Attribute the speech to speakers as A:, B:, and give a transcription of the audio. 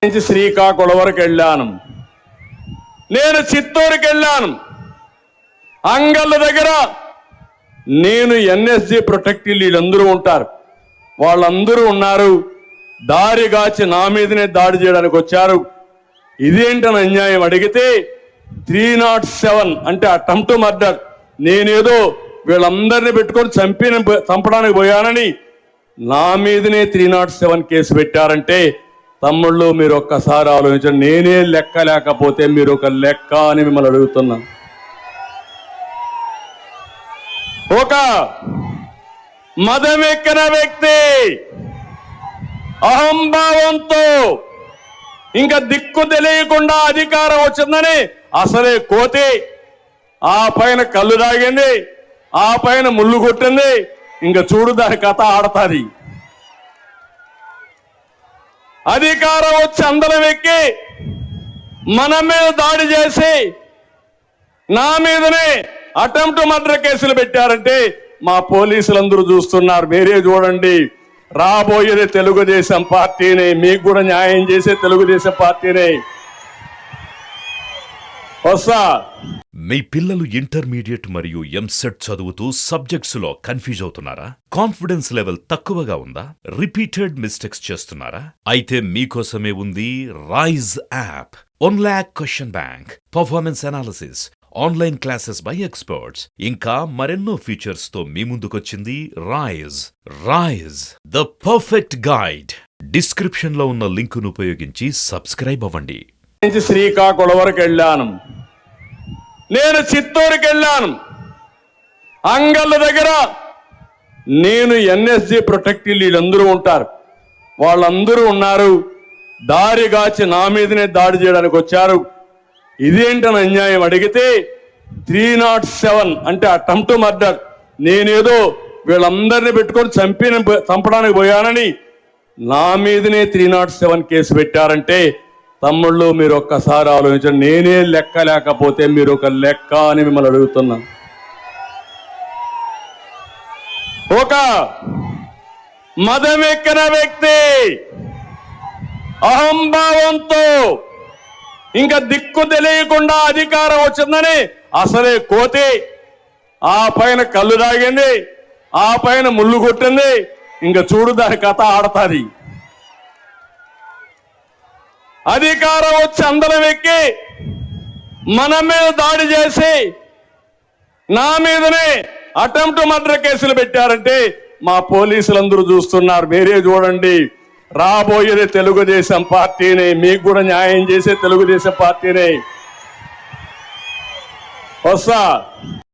A: నుంచి శ్రీకాకుళం వరకు వెళ్ళాను. నేను చిత్తూరుకి వెళ్ళాను. అంగళ్ళ దగ్గర నేను ఎన్ఎస్జి ప్రొటెక్టివ్ వీళ్ళందరూ ఉంటారు. వాళ్ళందరూ ఉన్నారు. దారిగాచి నా మీదనే దాడి చేయడానికి వచ్చారు. ఇదేంటని అన్యాయం అడిగితే 307 అంటే అటెంప్ట్ మర్డర్. నేనేదో వీళ్ళందరినీ పెట్టుకొని చంపడానికి పోయానని నా మీదనే 307 కేసు పెట్టారంటే తమ్ముళ్ళు మీరు ఒక్కసారి ఆలోచించండి. నేనే లెక్క లేకపోతే మీరు ఒక లెక్క అని మిమ్మల్ని అడుగుతున్నాను. ఒక మదమెక్కిన వ్యక్తి అహంభావంతో ఇంకా దిక్కు తెలియకుండా అధికారం వచ్చిందని అసలే కోతి, ఆ పైన కళ్ళు తాగింది, ఆ పైన ముళ్ళు కొట్టింది. ఇంకా చూడు దాని కథ ఆడతాది. అధికారం వచ్చి అందరం ఎక్కి మన మీద దాడి చేసి నా మీదనే అటెంప్ట్ మర్డర్ కేసులు పెట్టారంటే మా పోలీసులందరూ చూస్తున్నారు. మీరే చూడండి. రాబోయేది తెలుగుదేశం పార్టీనే, మీకు కూడా న్యాయం చేసే తెలుగుదేశం పార్టీనే వస్తా.
B: మీ పిల్లలు ఇంటర్మీడియట్ మరియు ఎంసెట్ చదువుతూ సబ్జెక్ట్స్ లో కన్ఫ్యూజ్ అవుతున్నారా? కాన్ఫిడెన్స్ లెవెల్ తక్కువగా ఉందా? రిపీటెడ్ మిస్టేక్స్ చేస్తున్నారా? అయితే మీకోసమే ఉంది Rise app. 1 lakh question bank, performance analysis, online classes by experts, ఇంకా మరెన్నో ఫీచర్స్ తో మీ ముందుకొచ్చింది Rise. Rise, the perfect guide. Description లో ఉన్న లింకును ఉపయోగించి సబ్స్క్రైబ్ అవ్వండి.
A: నుంచి శ్రీకాకుళం వరకు వెళ్ళాను. నేను చిత్తూరుకి వెళ్ళాను. అంగళ్ళ దగ్గర నేను ఎన్ఎస్జి ప్రొటెక్టివ్ వీళ్ళందరూ ఉంటారు. వాళ్ళందరూ ఉన్నారు. దారిగాచి నా మీదనే దాడి చేయడానికి వచ్చారు. ఇదేంటని అన్యాయం అడిగితే 307 అంటే అటెంప్ట్ మర్డర్. నేనేదో వీళ్ళందరినీ పెట్టుకొని చంపడానికి పోయానని నా మీదనే 307 కేసు పెట్టారంటే తమ్ముళ్ళు మీరు ఒక్కసారి ఆలోచించండి. నేనే లెక్క లేకపోతే మీరు ఒక లెక్క అని మిమ్మల్ని అడుగుతున్నాను. ఒక మదమెక్కిన వ్యక్తి అహంభావంతో ఇంకా దిక్కు తెలియకుండా అధికారం వచ్చిందని అసలే కోతి, ఆ పైన కళ్ళు తాగింది, ఆ పైన ముళ్ళు కొట్టింది. ఇంకా చూడు దాని కథ ఆడతాది. అధికారం వచ్చి అందరం ఎక్కి మన మీద దాడి చేసి నా మీదనే అటెంప్ట్ మర్డర్ కేసులు పెట్టారంటే మా పోలీసులందరూ చూస్తున్నారు. మీరే చూడండి. రాబోయేది తెలుగుదేశం పార్టీనే, మీకు కూడా న్యాయం చేసే తెలుగుదేశం పార్టీనే వస్తా.